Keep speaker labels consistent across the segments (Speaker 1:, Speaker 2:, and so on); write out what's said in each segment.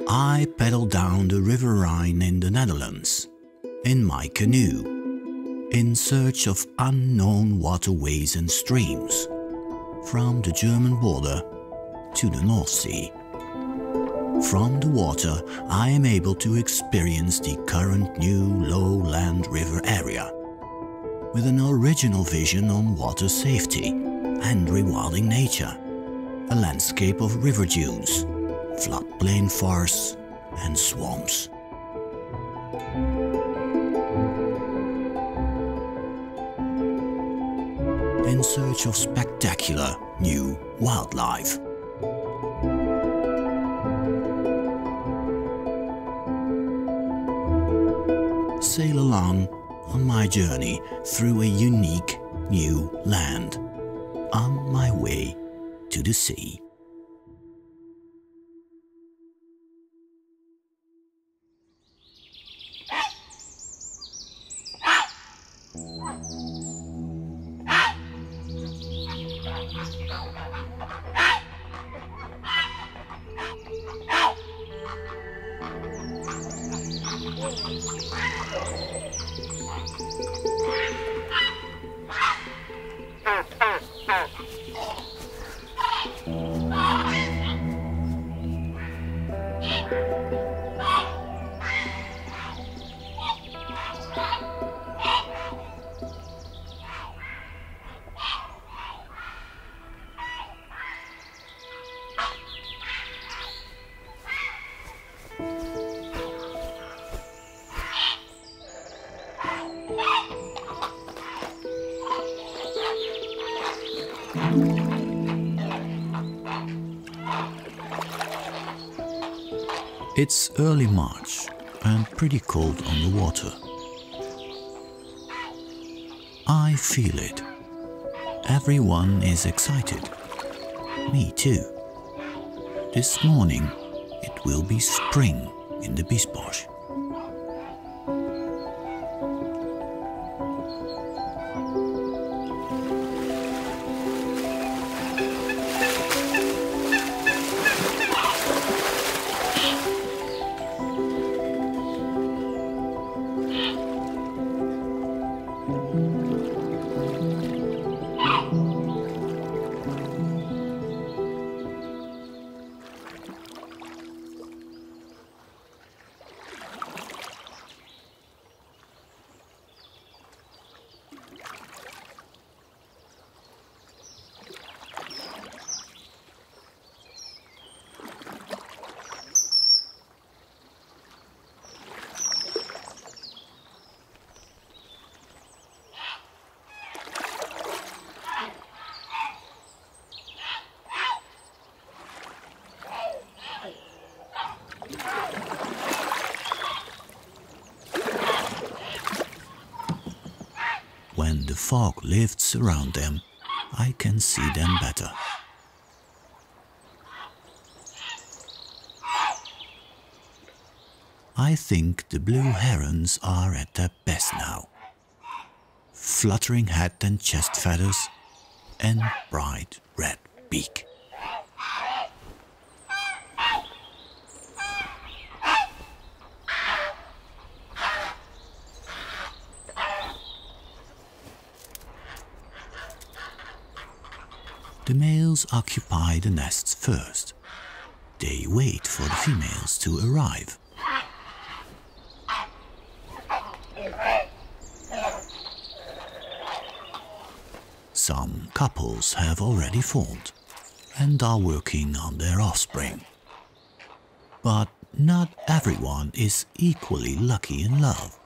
Speaker 1: I paddle down the River Rhine in the Netherlands, in my canoe, in search of unknown waterways and streams, from the German border to the North Sea. From the water, I am able to experience the current new lowland river area, with an original vision on water safety and rewilding nature, a landscape of river dunes, floodplain forests and swamps. In search of spectacular new wildlife. Sail along on my journey through a unique new land, on my way to the sea. It's early March and pretty cold on the water. I feel it. Everyone is excited. Me too. This morning it will be spring in the Biesbosch. When the fog lifts around them, I can see them better. I think the blue herons are at their best now. Fluttering head and chest feathers and bright red beak. The males occupy the nests first. They wait for the females to arrive. Some couples have already formed and are working on their offspring. But not everyone is equally lucky in love.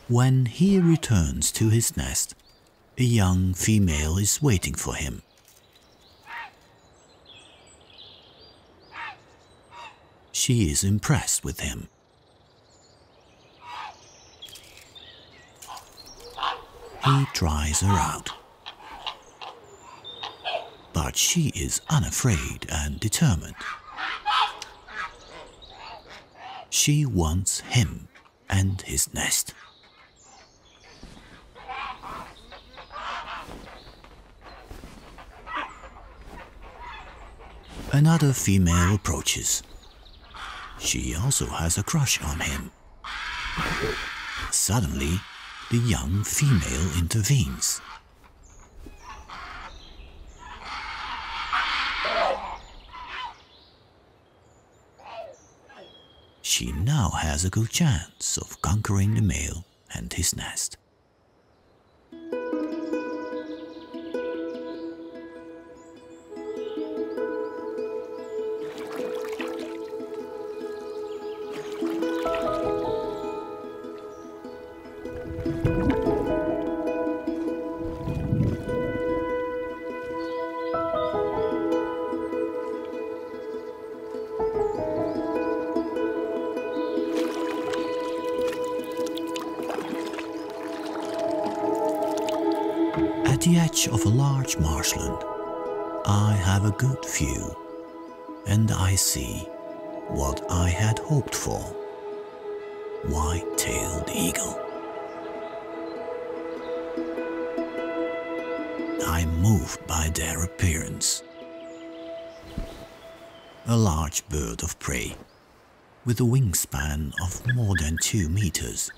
Speaker 1: When he returns to his nest, a young female is waiting for him. She is impressed with him. He tries her out. But she is unafraid and determined. She wants him and his nest. Another female approaches. She also has a crush on him. Suddenly, the young female intervenes. She now has a good chance of conquering the male and his nest. At the edge of a large marshland, I have a good view, and I see what I had hoped for: white-tailed eagle. I'm moved by their appearance. A large bird of prey, with a wingspan of more than 2 meters.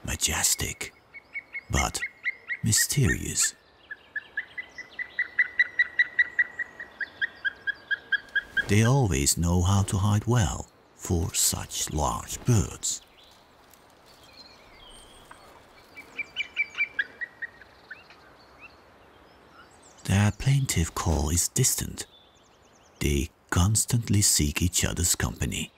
Speaker 1: Majestic, but mysterious. They always know how to hide well for such large birds. Their plaintive call is distant. They constantly seek each other's company.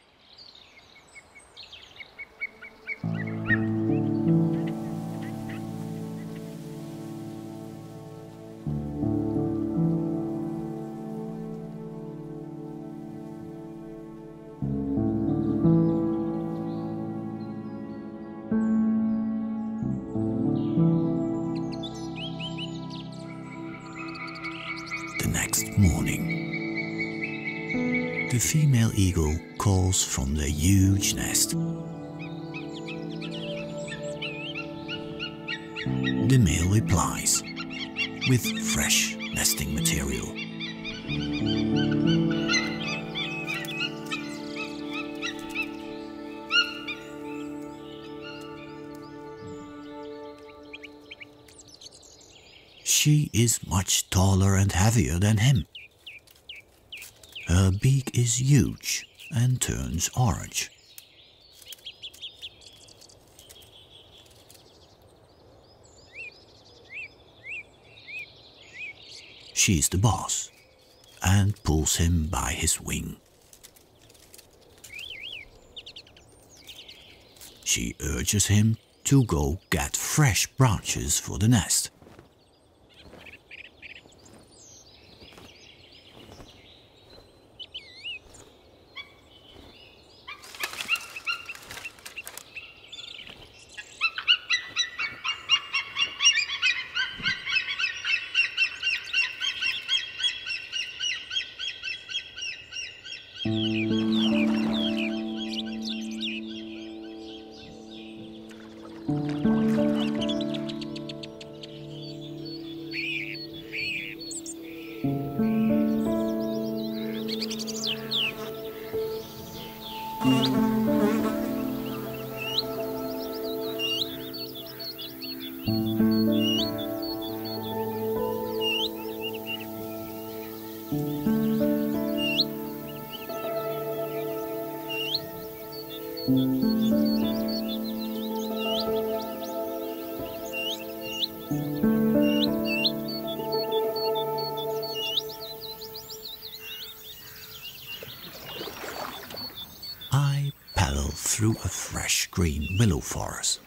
Speaker 1: The female eagle calls from their huge nest. The male replies with fresh nesting material. She is much taller and heavier than him. Her beak is huge and turns orange. She's the boss and pulls him by his wing. She urges him to go get fresh branches for the nest. I paddle through a fresh green willow forest.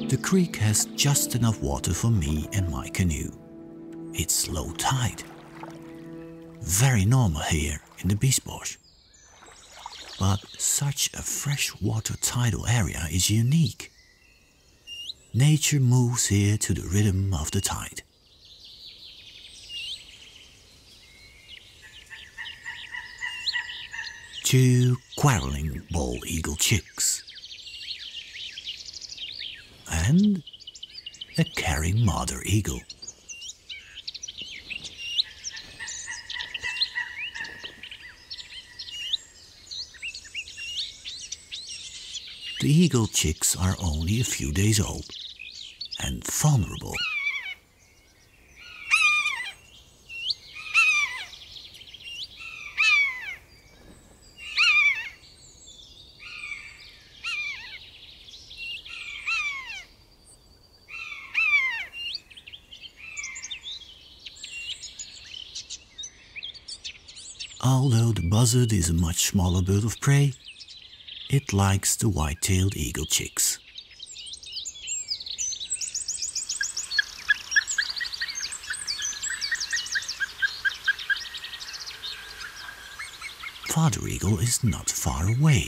Speaker 1: The The creek has just enough water for me and my canoe. It's low tide. Very normal here in the Biesbosch. But such a freshwater tidal area is unique. Nature moves here to the rhythm of the tide. Two quarreling bald eagle chicks. And a caring mother eagle. The eagle chicks are only a few days old and vulnerable. Although the buzzard is a much smaller bird of prey, it likes the white-tailed eagle chicks. Father eagle is not far away.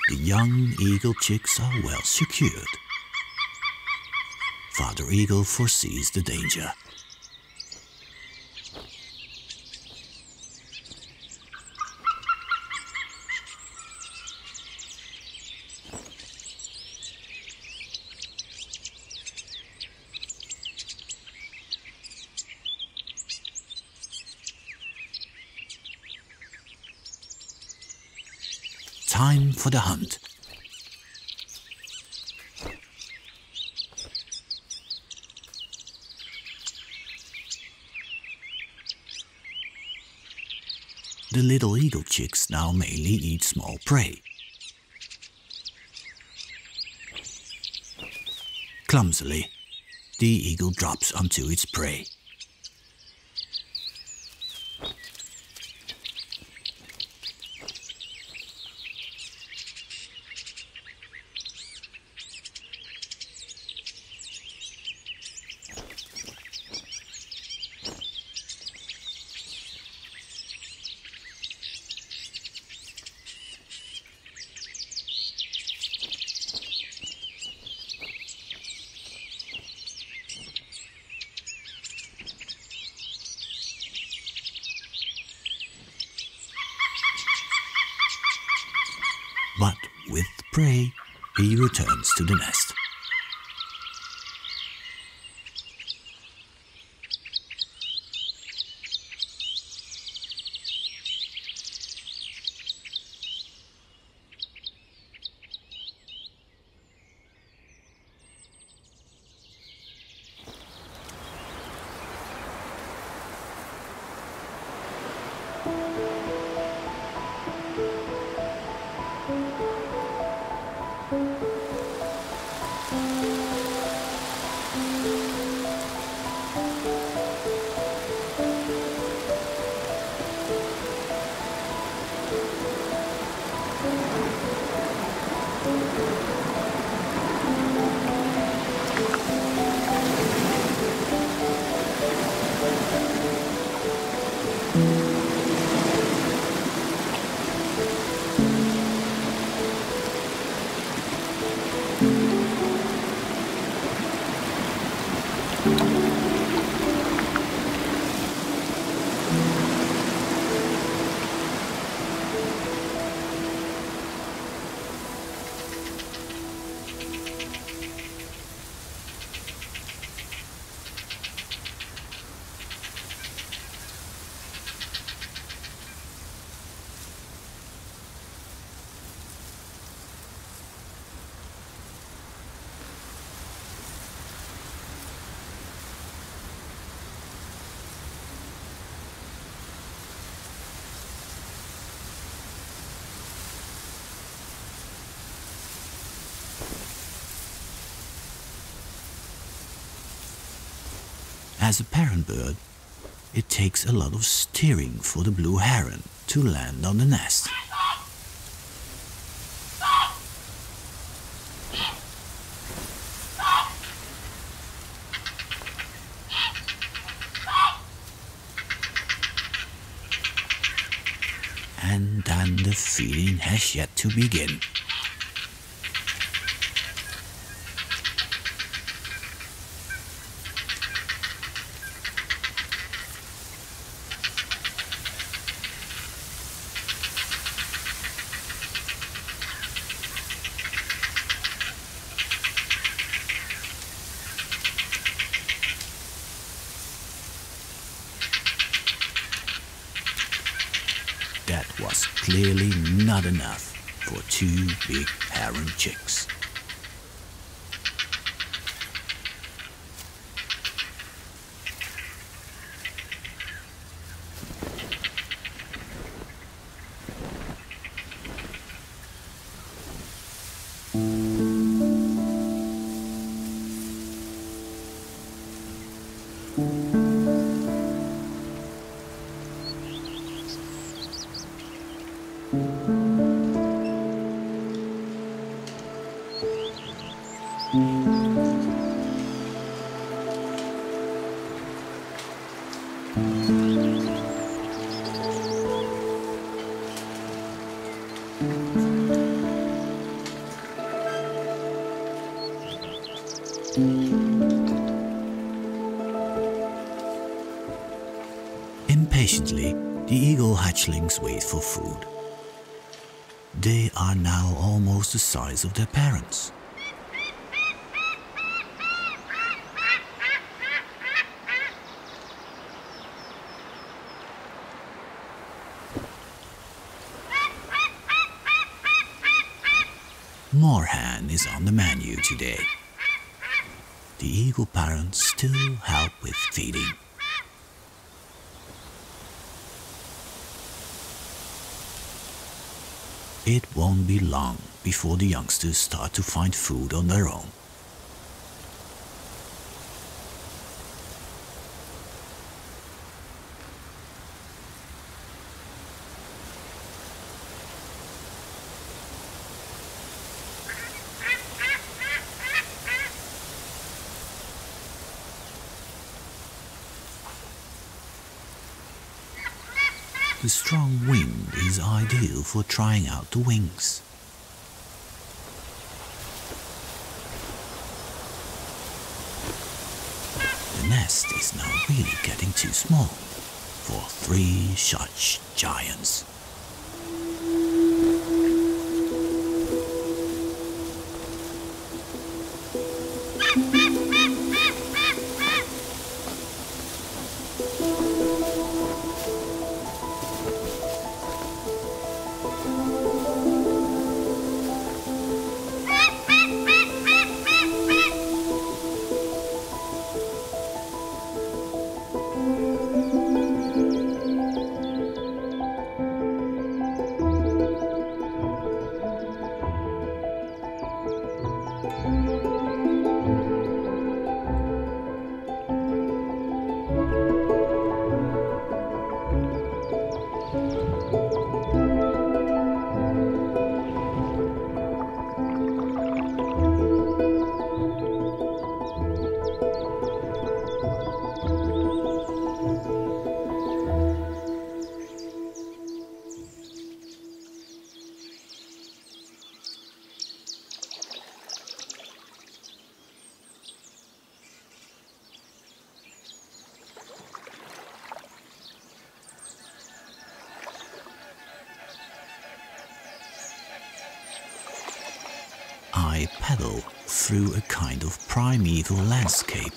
Speaker 1: The young eagle chicks are well secured. Father eagle foresees the danger. Time for the hunt. The little eagle chicks now mainly eat small prey. Clumsily, the eagle drops onto its prey. But with prey, he returns to the nest. As a parent bird, it takes a lot of steering for the blue heron to land on the nest. the feeding has yet to begin. That was clearly not enough for 2 big heron chicks. Impatiently, the eagle hatchlings wait for food. They are now almost the size of their parents. More hen is on the menu today. The eagle parents still help with feeding. It won't be long before the youngsters start to find food on their own. The strong wind is ideal for trying out the wings. The nest is now really getting too small for 3 such giants. I paddle through a kind of primeval landscape.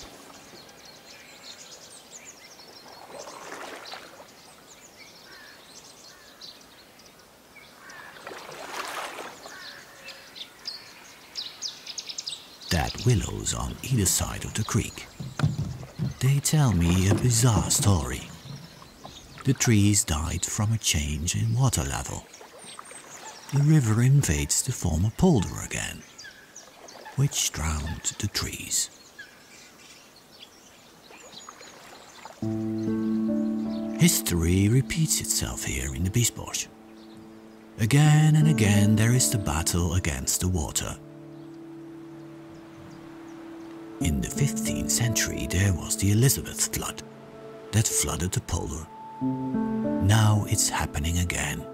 Speaker 1: Dead willows on either side of the creek. They tell me a bizarre story. The trees died from a change in water level. The river invades the former polder again, which drowned the trees. History repeats itself here in the Biesbosch. Again and again there is the battle against the water. In the 15th century there was the Elizabeth flood that flooded the polder. Now it's happening again.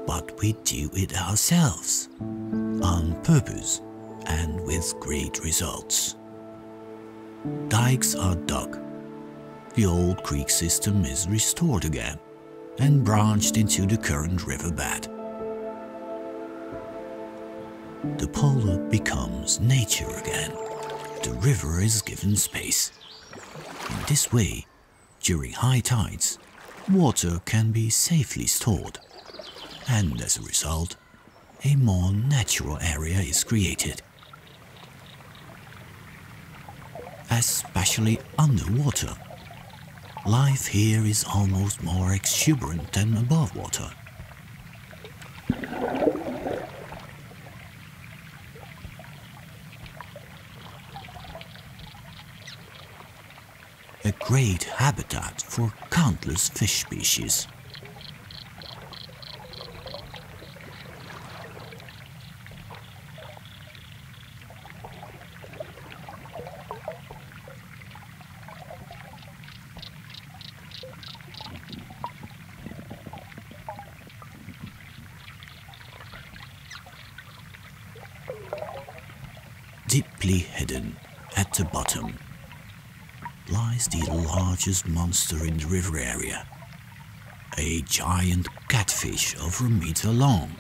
Speaker 1: but we do it ourselves, on purpose and with great results. Dikes are dug, the old creek system is restored again and branched into the current riverbed. The polder becomes nature again. The river is given space. In this way, during high tides, water can be safely stored, and as a result, a more natural area is created. Especially underwater, life here is almost more exuberant than above water. A great habitat for countless fish species. Deeply hidden at the bottom lies the largest monster in the river area, a giant catfish over a meter long.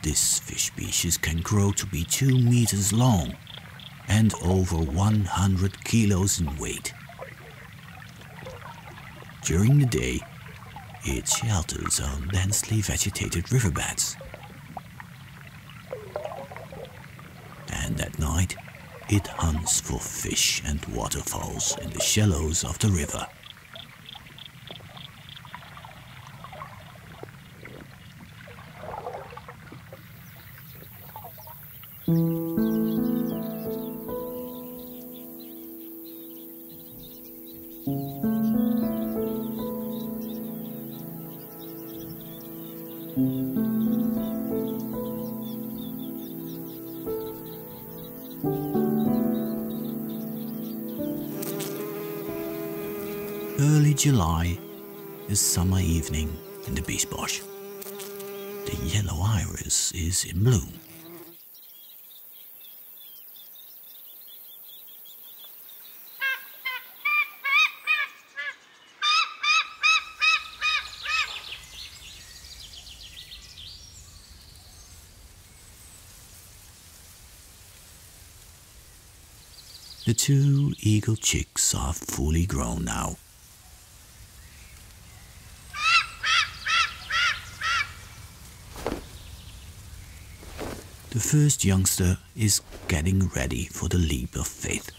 Speaker 1: This fish species can grow to be 2 meters long and over 100 kilos in weight. During the day, it shelters on densely vegetated riverbeds, and at night it hunts for fish and waterfowls in the shallows of the river. Early July, a summer evening in the Biesbosch. The yellow iris is in bloom. The 2 eagle chicks are fully grown now. The first youngster is getting ready for the leap of faith.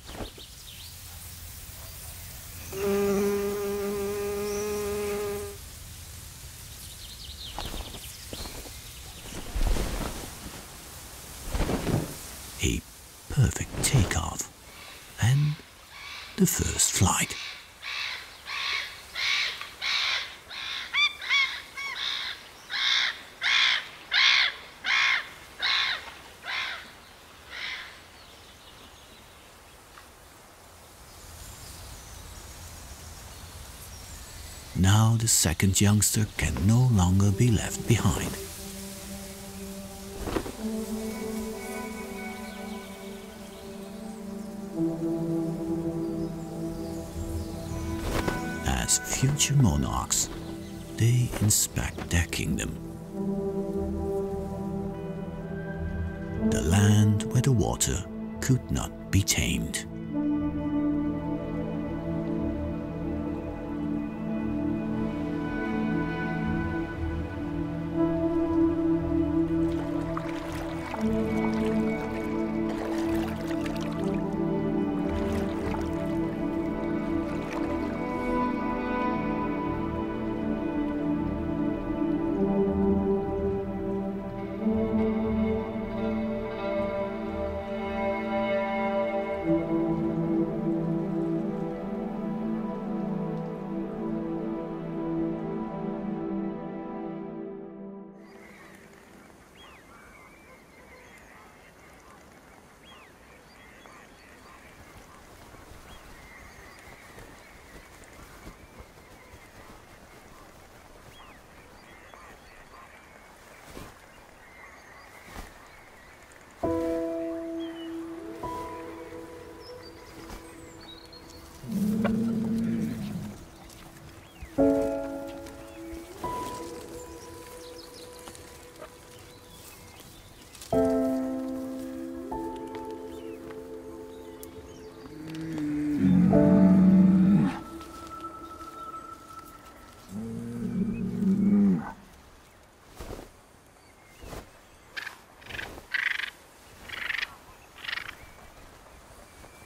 Speaker 1: A perfect takeoff and the first flight. Now the second youngster can no longer be left behind. As future monarchs, they inspect their kingdom. The land where the water could not be tamed.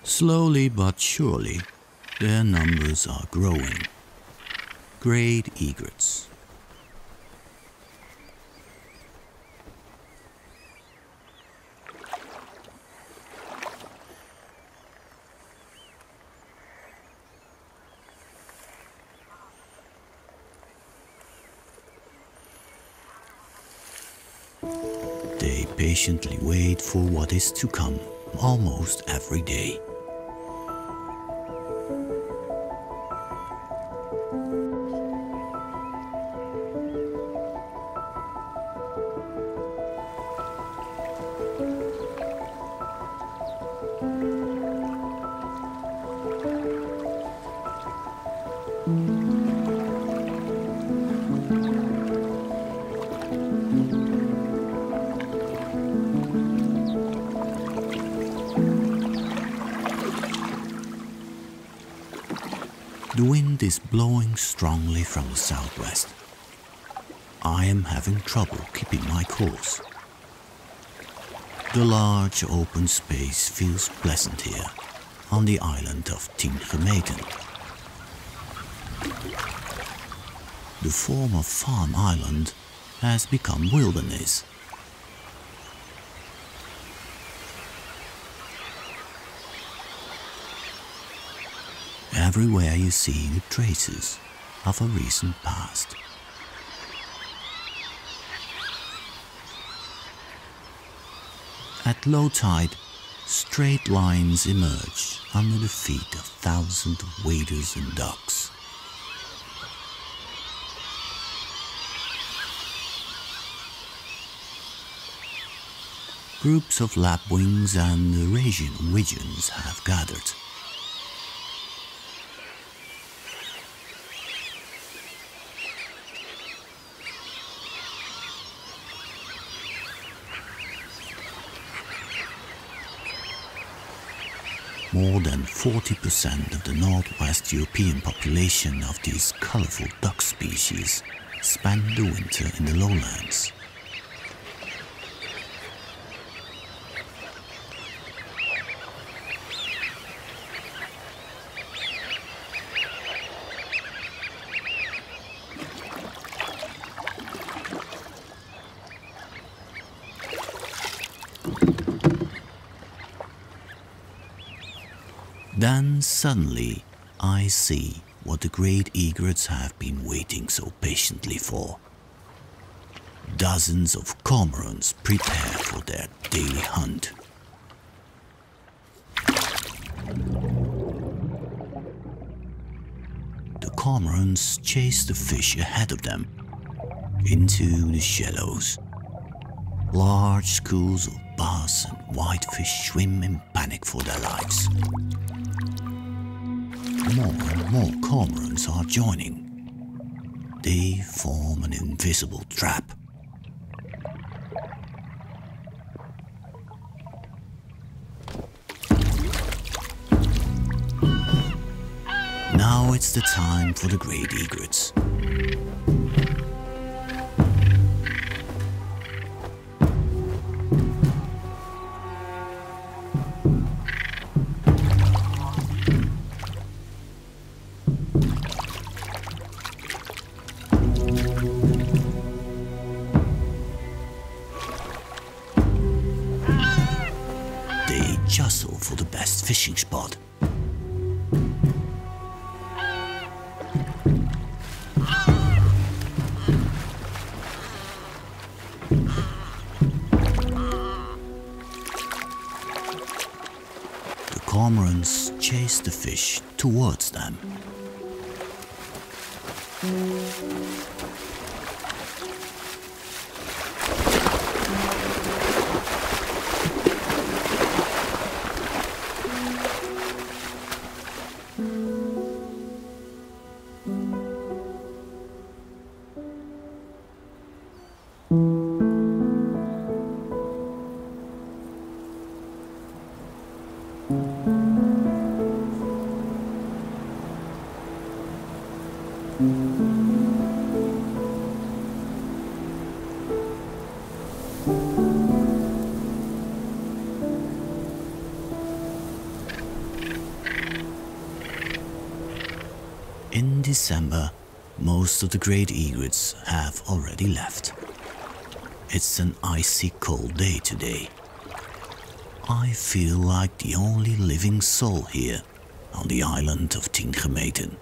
Speaker 1: Slowly but surely, their numbers are growing. Great egrets. They patiently wait for what is to come almost every day. The wind is blowing strongly from the southwest. I am having trouble keeping my course. The large open space feels pleasant here, on the island of 10 Gemeten. The former farm island has become wilderness. Everywhere you see the traces of a recent past. At low tide, straight lines emerge under the feet of thousands of waders and ducks. Groups of lapwings and Eurasian Wigeons have gathered. More than 40% of the northwest European population of these colorful duck species spend the winter in the lowlands. Then suddenly I see what the great egrets have been waiting so patiently for. Dozens of cormorants prepare for their daily hunt. The cormorants chase the fish ahead of them into the shallows. Large schools of bass and whitefish swim in panic for their lives. More and more cormorants are joining. They form an invisible trap. Now it's the time for the great egrets. Jostle for the best fishing spot. The cormorants chase the fish towards them. In December, most of the great egrets have already left. It's an icy cold day today. I feel like the only living soul here on the island of 10 gemeten.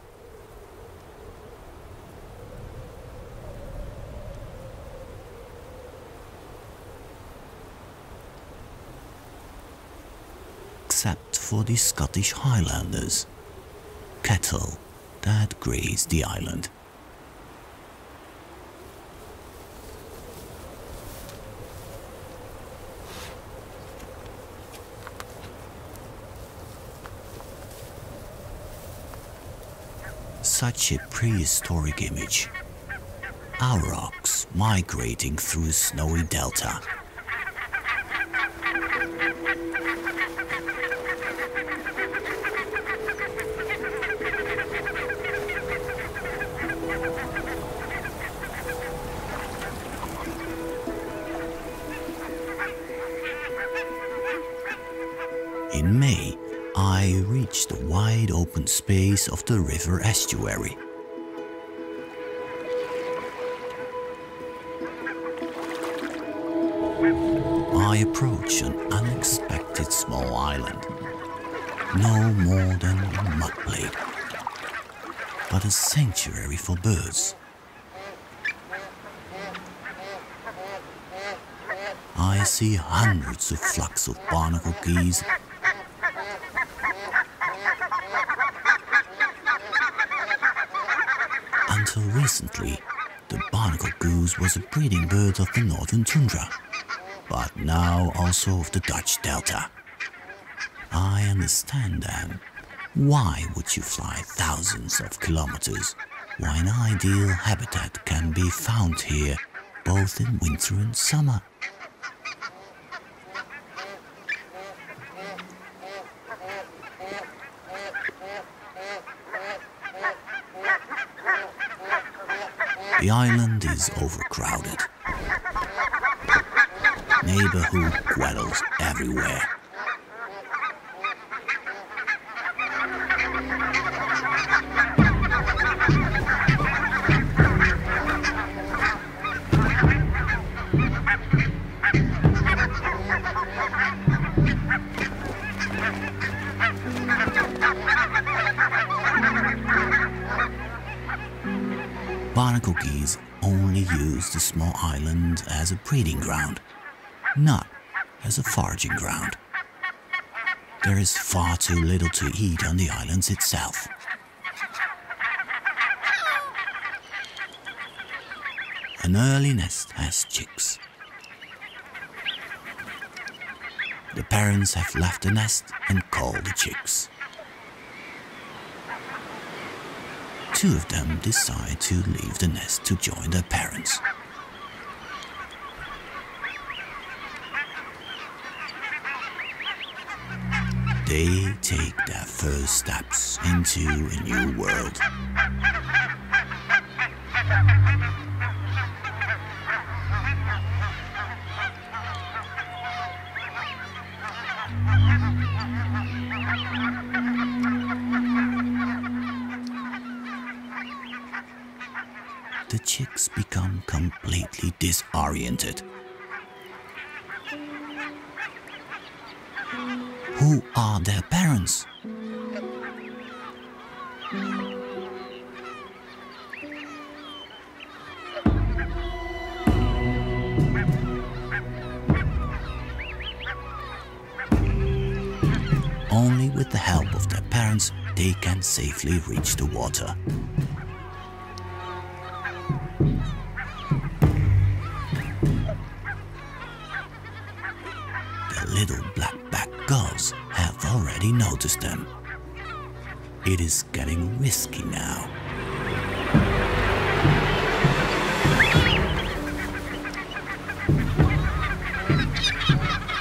Speaker 1: Except for the Scottish Highlanders, cattle that graze the island. Such a prehistoric image. Aurochs migrating through a snowy delta. In May, I reached the wide open space of the river estuary. I approach an unexpected small island, no more than a mudplate, but a sanctuary for birds. I see hundreds of flocks of Barnacle Geese, until recently, the Barnacle Goose was a breeding bird of the northern tundra, but now also of the Dutch Delta. I understand them. Why would you fly thousands of kilometers when ideal habitat can be found here, both in winter and summer? The island is overcrowded. Neighborhood dwellers everywhere. Barnacle geese only use the small island as a breeding ground, not as a foraging ground. There is far too little to eat on the islands itself. An early nest has chicks. The parents have left the nest and call the chicks. Two of them decide to leave the nest to join their parents. They take their first steps into a new world. The chicks become completely disoriented. Who are their parents? Only with the help of their parents they can safely reach the water. Little black-backed gulls have already noticed them. It is getting risky now.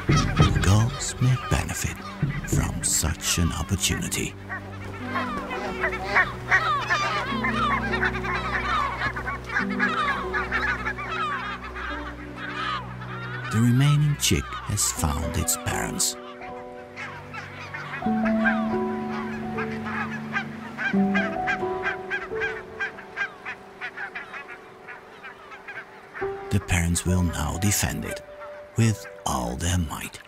Speaker 1: The gulls may benefit from such an opportunity. The remaining chick has found its parents. Herons will now defend it with all their might.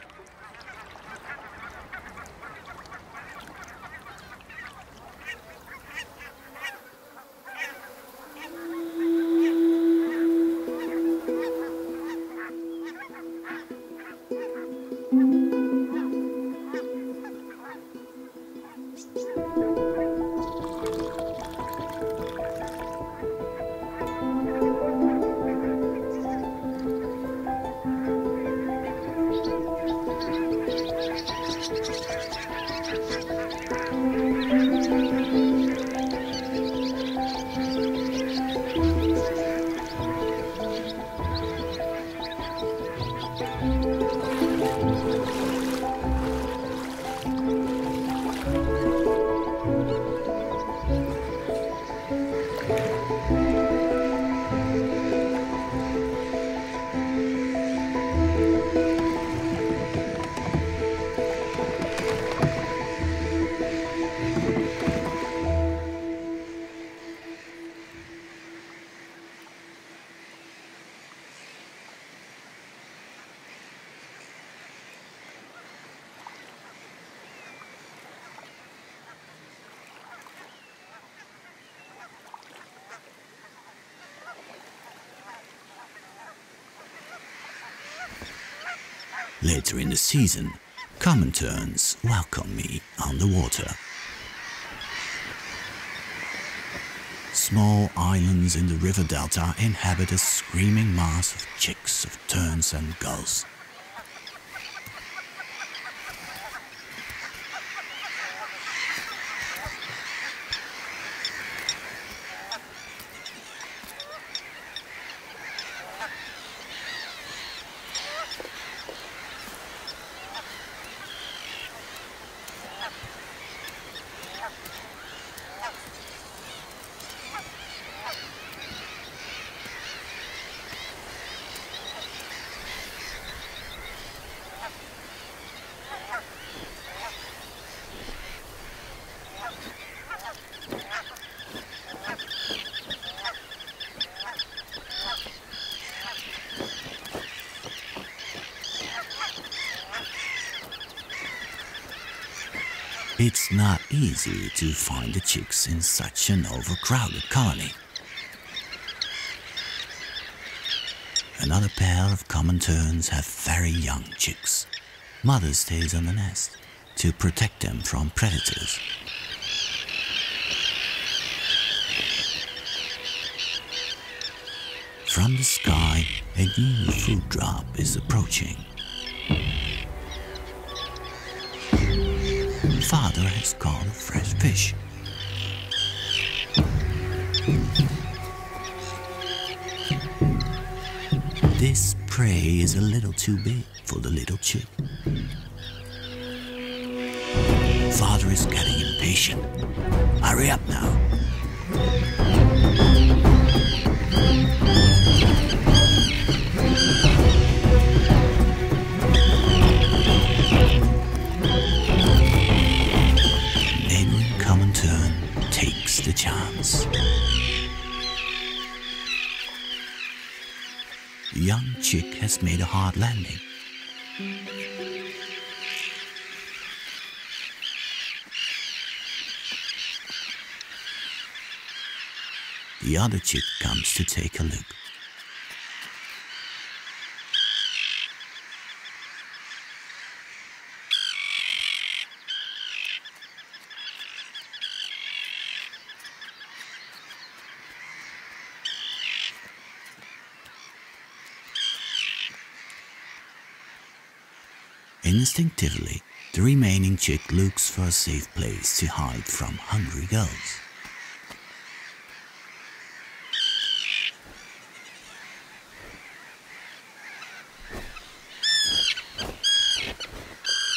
Speaker 1: Later in the season, common terns welcome me on the water. Small islands in the river delta inhabit a screaming mass of chicks of terns and gulls. It's not easy to find the chicks in such an overcrowded colony. Another pair of common terns have very young chicks. Mother stays on the nest to protect them from predators. From the sky, a new food drop is approaching. Father has caught a fresh fish. This prey is a little too big for the little chick. Father is getting impatient. Hurry up now. The chance. The young chick has made a hard landing. The other chick comes to take a look. Instinctively, the remaining chick looks for a safe place to hide from hungry gulls.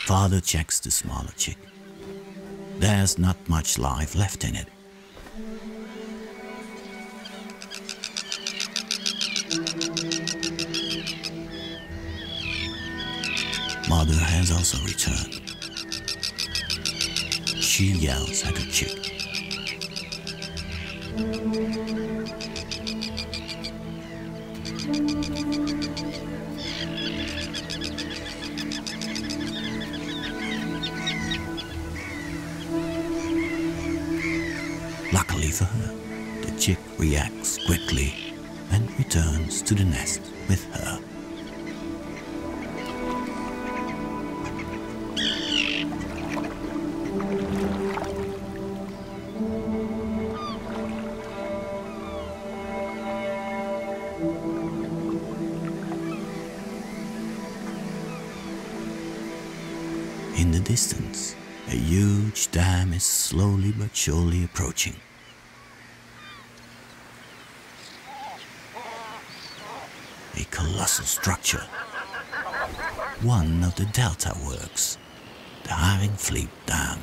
Speaker 1: Father checks the smaller chick. There's not much life left in it. Mother has also returned. She yells at her chick. Luckily for her, the chick reacts quickly and returns to the nest with her. In the distance, a huge dam is slowly but surely approaching. A colossal structure. One of the delta works, the Haringvliet Dam.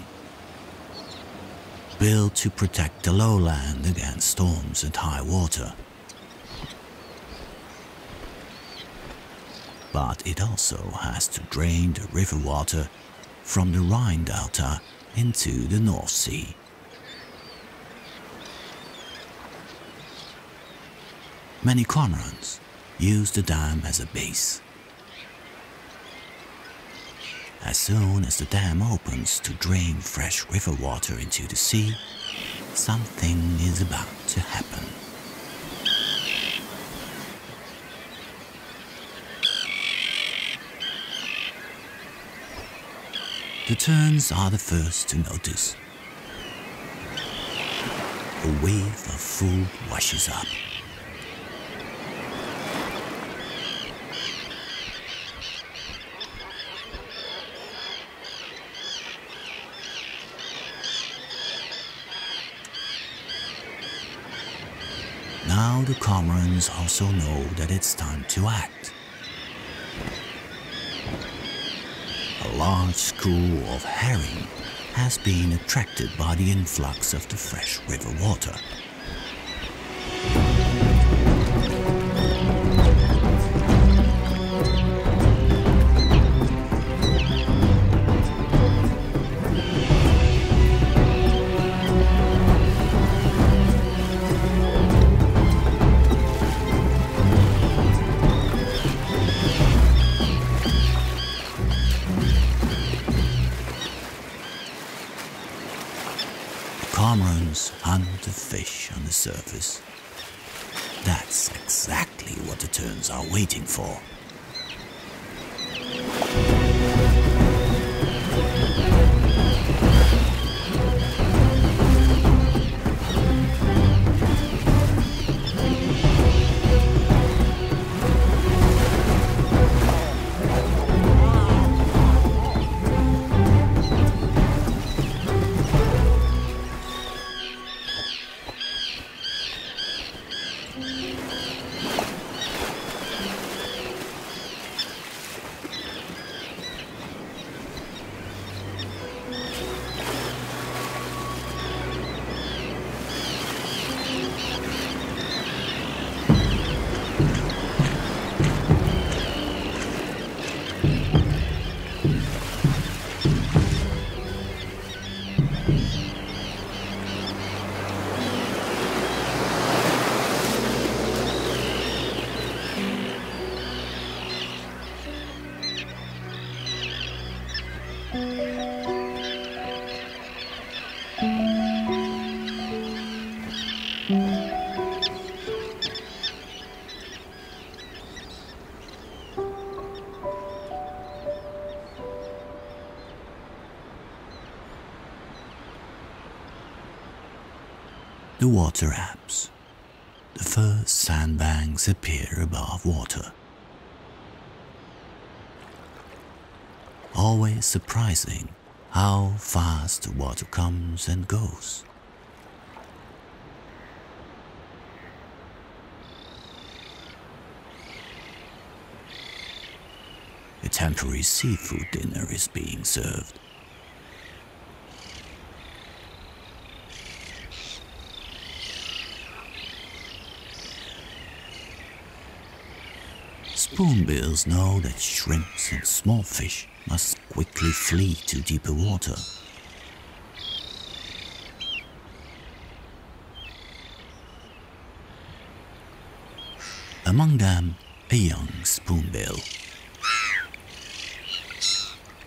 Speaker 1: Built to protect the lowland against storms and high water. But it also has to drain the river water from the Rhine delta into the North Sea. Many cormorants use the dam as a base. As soon as the dam opens to drain fresh river water into the sea, something is about to happen. The terns are the first to notice. A wave of food washes up. Now the cormorants also know that it's time to act. A large school of herring has been attracted by the influx of the fresh river water. Cormorants hunt the fish on the surface. That's exactly what the terns are waiting for. The water ebbs. The first sandbanks appear above water. Always surprising how fast the water comes and goes. A temporary seafood dinner is being served. Spoonbills know that shrimps and small fish must quickly flee to deeper water. Among them, a young spoonbill.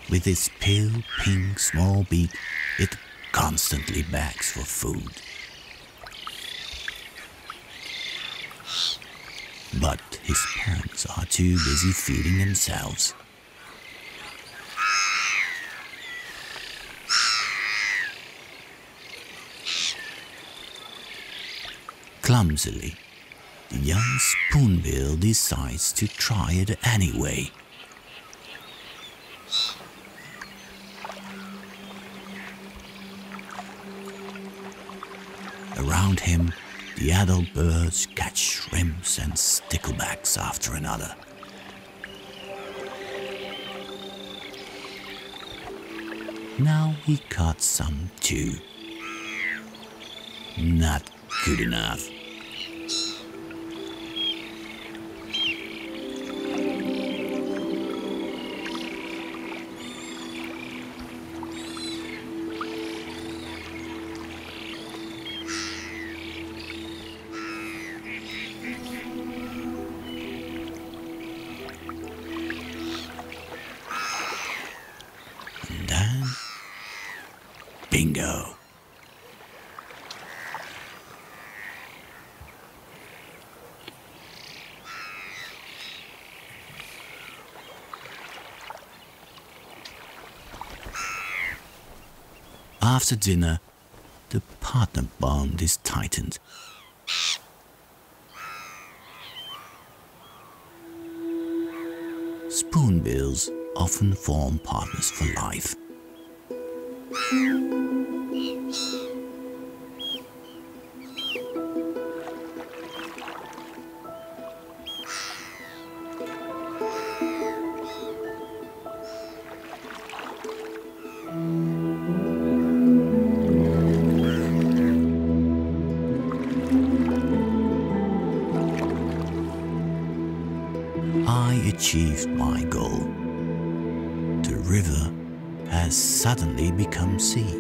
Speaker 1: With its pale pink small beak, it constantly begs for food. but his parents are too busy feeding themselves. Clumsily, the young spoonbill decides to try it anyway. Around him, the adult birds catch shrimps and sticklebacks after another. Now he caught some too. Not good enough. Bingo! After dinner, the partner bond is tightened. Spoonbills often form partners for life. I achieved my goal. The river has suddenly become sea.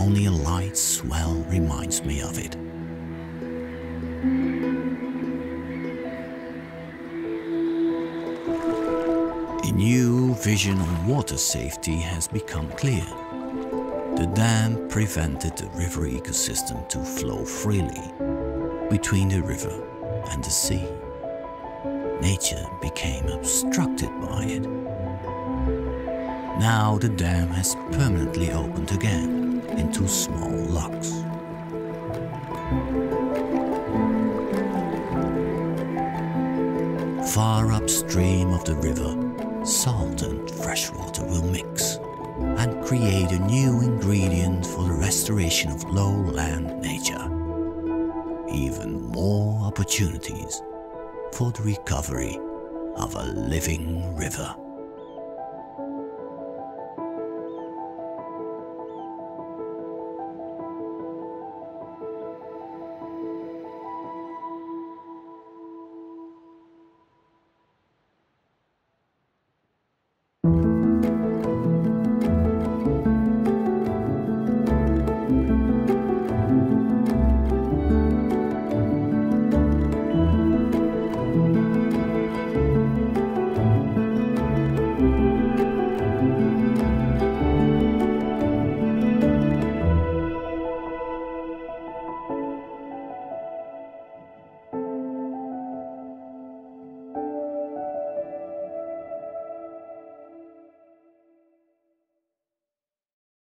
Speaker 1: Only a light swell reminds me of it. A new vision on water safety has become clear. The dam prevented the river ecosystem to flow freely between the river and the sea. Nature became obstructed by it. Now the dam has permanently opened again into small locks. Far upstream of the river, salt and freshwater will mix and create a new ingredient for the restoration of lowland nature. Even more opportunities for the recovery of a living river.